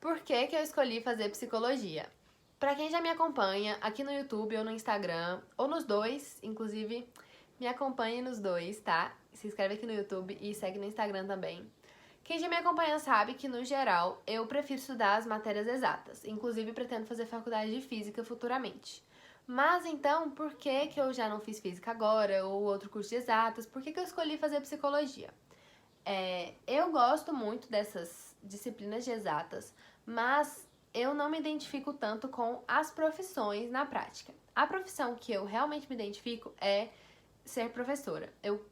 Por que que eu escolhi fazer psicologia? Pra quem já me acompanha aqui no YouTube ou no Instagram, ou nos dois, inclusive, me acompanhe nos dois, tá? Se inscreve aqui no YouTube e segue no Instagram também. Quem já me acompanha sabe que, no geral, eu prefiro estudar as matérias exatas. Inclusive, pretendo fazer faculdade de física futuramente. Mas então, por que que eu já não fiz física agora, ou outro curso de exatas? Por que que eu escolhi fazer psicologia? Eu gosto muito dessas disciplinas de exatas, mas eu não me identifico tanto com as profissões na prática. A profissão que eu realmente me identifico é ser professora. Eu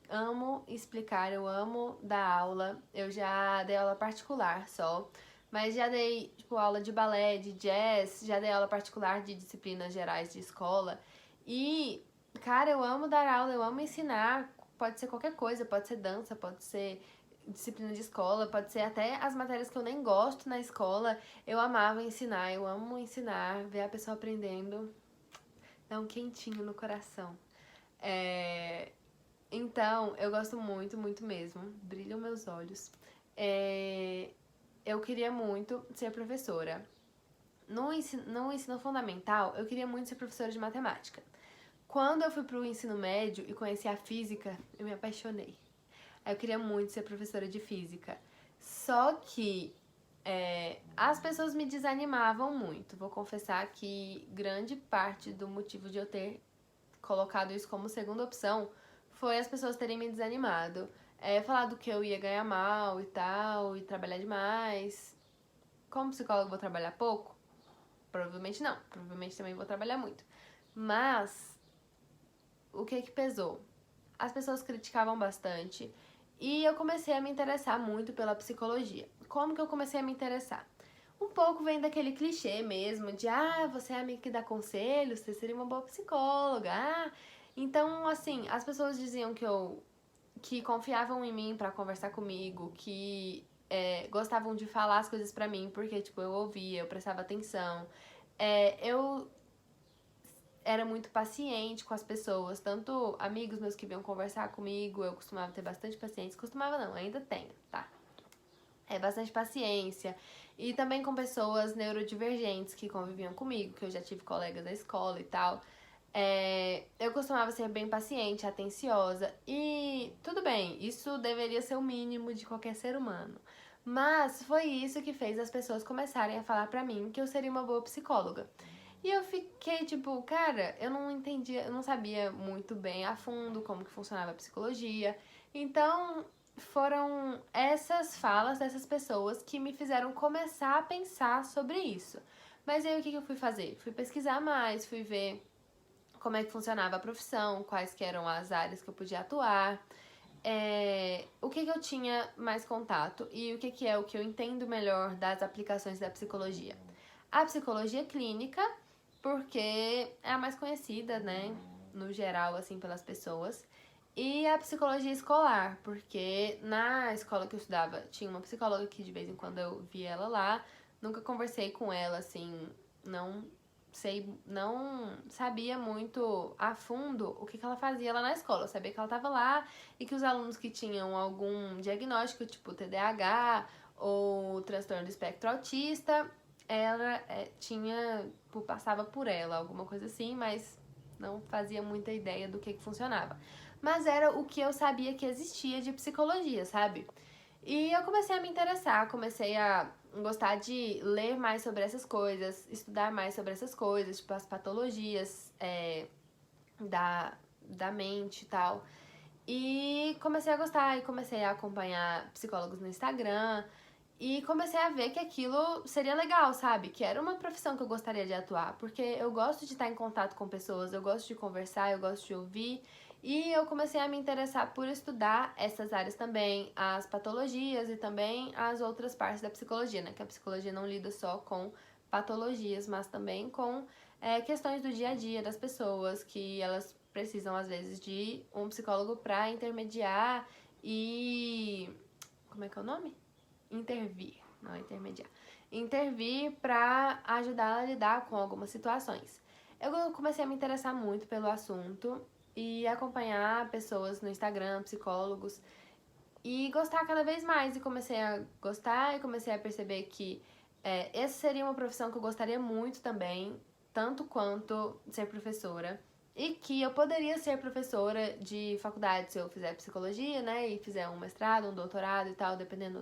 amo explicar, eu amo dar aula. Eu já dei aula particular só, mas já dei, tipo, aula de balé, de jazz, já dei aula particular de disciplinas gerais de escola. E, cara, eu amo dar aula, eu amo ensinar. Pode ser qualquer coisa, pode ser dança, pode ser disciplina de escola, pode ser até as matérias que eu nem gosto na escola. Eu amava ensinar, eu amo ensinar, ver a pessoa aprendendo, dá um quentinho no coração. É, então, eu gosto muito, muito mesmo. Brilham meus olhos. Eu queria muito ser professora. No ensino fundamental, eu queria muito ser professora de matemática. Quando eu fui pro ensino médio e conheci a física, eu me apaixonei. Eu queria muito ser professora de física. Só que as pessoas me desanimavam muito. Vou confessar que grande parte do motivo de eu ter colocado isso como segunda opção foi as pessoas terem me desanimado. Falado que eu ia ganhar mal e tal, e trabalhar demais. Como psicólogo, vou trabalhar pouco? Provavelmente não. Provavelmente também vou trabalhar muito. Mas, o que que pesou? As pessoas criticavam bastante e eu comecei a me interessar muito pela psicologia. Como que eu comecei a me interessar? Um pouco vem daquele clichê mesmo de você é amiga que dá conselhos, você seria uma boa psicóloga. Então, assim, as pessoas diziam que confiavam em mim pra conversar comigo, que gostavam de falar as coisas pra mim, porque, tipo, eu ouvia, eu prestava atenção. Eu era muito paciente com as pessoas, tanto amigos meus que vinham conversar comigo, eu costumava ter bastante paciência. Costumava não, ainda tenho, tá? Bastante paciência. E também com pessoas neurodivergentes que conviviam comigo, que eu já tive colegas da escola e tal. Eu costumava ser bem paciente, atenciosa. E tudo bem, isso deveria ser o mínimo de qualquer ser humano. Mas foi isso que fez as pessoas começarem a falar pra mim que eu seria uma boa psicóloga. E eu fiquei tipo, cara, eu não entendia, eu não sabia muito bem a fundo como que funcionava a psicologia. Então, foram essas falas dessas pessoas que me fizeram começar a pensar sobre isso. Mas aí o que que eu fui fazer? Fui pesquisar mais, fui ver como é que funcionava a profissão, quais que eram as áreas que eu podia atuar, o que que eu tinha mais contato e o que é o que eu entendo melhor das aplicações da psicologia. A psicologia clínica, porque é a mais conhecida, né, no geral, assim, pelas pessoas. E a psicologia escolar, porque na escola que eu estudava tinha uma psicóloga que de vez em quando eu via ela lá, nunca conversei com ela, assim, não não sabia muito a fundo o que que ela fazia lá na escola. Eu sabia que ela estava lá e que os alunos que tinham algum diagnóstico, tipo TDAH ou transtorno do espectro autista, ela tinha, passava por ela, alguma coisa assim, mas não fazia muita ideia do que funcionava. Mas era o que eu sabia que existia de psicologia, sabe? E eu comecei a me interessar, comecei a gostar de ler mais sobre essas coisas, estudar mais sobre essas coisas, tipo as patologias da mente e tal. E comecei a gostar e comecei a acompanhar psicólogos no Instagram e comecei a ver que aquilo seria legal, sabe? Que era uma profissão que eu gostaria de atuar, porque eu gosto de estar em contato com pessoas, eu gosto de conversar, eu gosto de ouvir. E eu comecei a me interessar por estudar essas áreas também, as patologias e também as outras partes da psicologia, né? Que a psicologia não lida só com patologias, mas também com questões do dia a dia das pessoas, que elas precisam, às vezes, de um psicólogo para intermediar e. Como é que é o nome? Intervir, não intermediar. Intervir para ajudar a lidar com algumas situações. Eu comecei a me interessar muito pelo assunto e acompanhar pessoas no Instagram, psicólogos, e gostar cada vez mais. E comecei a gostar e comecei a perceber que Essa seria uma profissão que eu gostaria muito também, tanto quanto ser professora. E que eu poderia ser professora de faculdade se eu fizer psicologia, né? E fizer um mestrado, um doutorado e tal, dependendo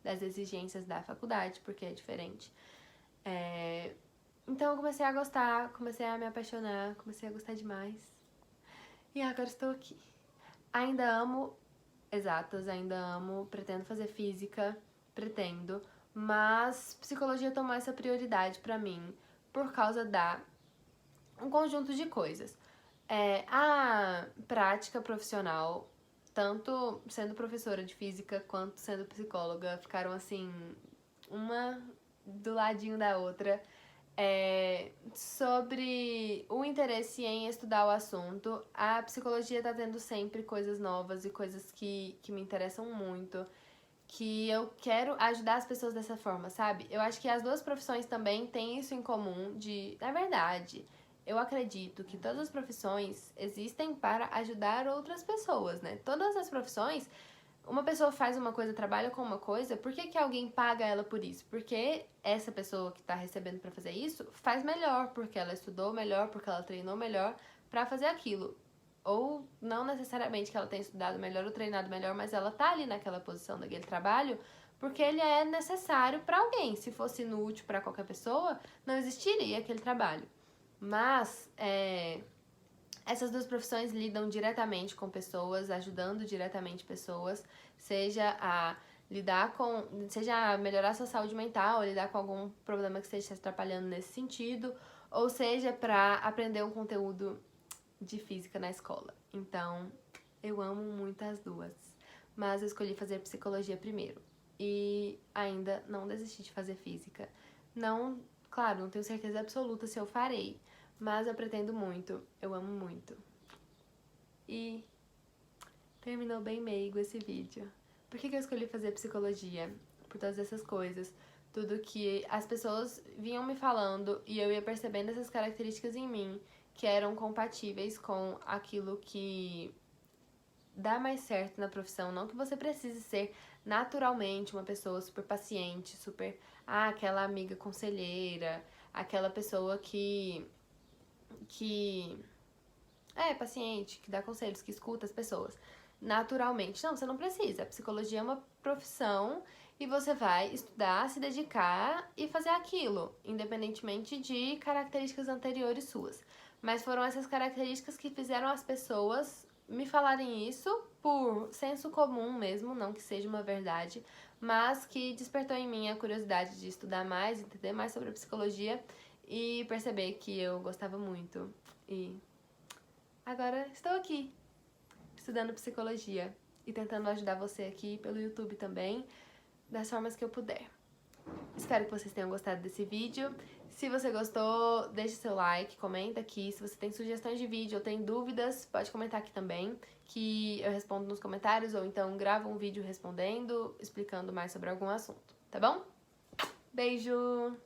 das exigências da faculdade, porque é diferente. Então eu comecei a gostar, comecei a me apaixonar, comecei a gostar demais. E agora estou aqui. Ainda amo exatas, ainda amo, pretendo fazer física, pretendo, mas psicologia tomou essa prioridade pra mim por causa um conjunto de coisas. A prática profissional, tanto sendo professora de física quanto sendo psicóloga, ficaram assim, uma do ladinho da outra. Sobre o interesse em estudar o assunto, a psicologia tá tendo sempre coisas novas e coisas que me interessam muito, que eu quero ajudar as pessoas dessa forma, sabe? Eu acho que as duas profissões também têm isso em comum na verdade, eu acredito que todas as profissões existem para ajudar outras pessoas, né? Todas as profissões, uma pessoa faz uma coisa, trabalha com uma coisa, por que alguém paga ela por isso? Porque essa pessoa que tá recebendo pra fazer isso faz melhor, porque ela estudou melhor, porque ela treinou melhor pra fazer aquilo. Ou não necessariamente que ela tenha estudado melhor ou treinado melhor, mas ela tá ali naquela posição daquele trabalho porque ele é necessário pra alguém. Se fosse inútil pra qualquer pessoa, não existiria aquele trabalho. Mas, essas duas profissões lidam diretamente com pessoas, ajudando diretamente pessoas, seja a melhorar a sua saúde mental, ou lidar com algum problema que esteja te atrapalhando nesse sentido, ou seja, para aprender um conteúdo de física na escola. Então, eu amo muito as duas, mas eu escolhi fazer psicologia primeiro e ainda não desisti de fazer física. Não, claro, não tenho certeza absoluta se eu farei, mas eu pretendo muito, eu amo muito. E terminou bem meigo esse vídeo. Por que eu escolhi fazer psicologia? Por todas essas coisas. Tudo que as pessoas vinham me falando e eu ia percebendo essas características em mim que eram compatíveis com aquilo que dá mais certo na profissão. Não que você precise ser naturalmente uma pessoa super paciente, aquela amiga conselheira, aquela pessoa que é paciente, que dá conselhos, que escuta as pessoas naturalmente. Não, você não precisa. A psicologia é uma profissão e você vai estudar, se dedicar e fazer aquilo, independentemente de características anteriores suas. Mas foram essas características que fizeram as pessoas me falarem isso por senso comum mesmo, não que seja uma verdade, mas que despertou em mim a curiosidade de estudar mais, entender mais sobre a psicologia e perceber que eu gostava muito. E agora estou aqui, estudando psicologia e tentando ajudar você aqui pelo YouTube também, das formas que eu puder. Espero que vocês tenham gostado desse vídeo. Se você gostou, deixe seu like, comenta aqui. Se você tem sugestões de vídeo ou tem dúvidas, pode comentar aqui também, que eu respondo nos comentários, ou então gravo um vídeo respondendo, explicando mais sobre algum assunto, tá bom? Beijo!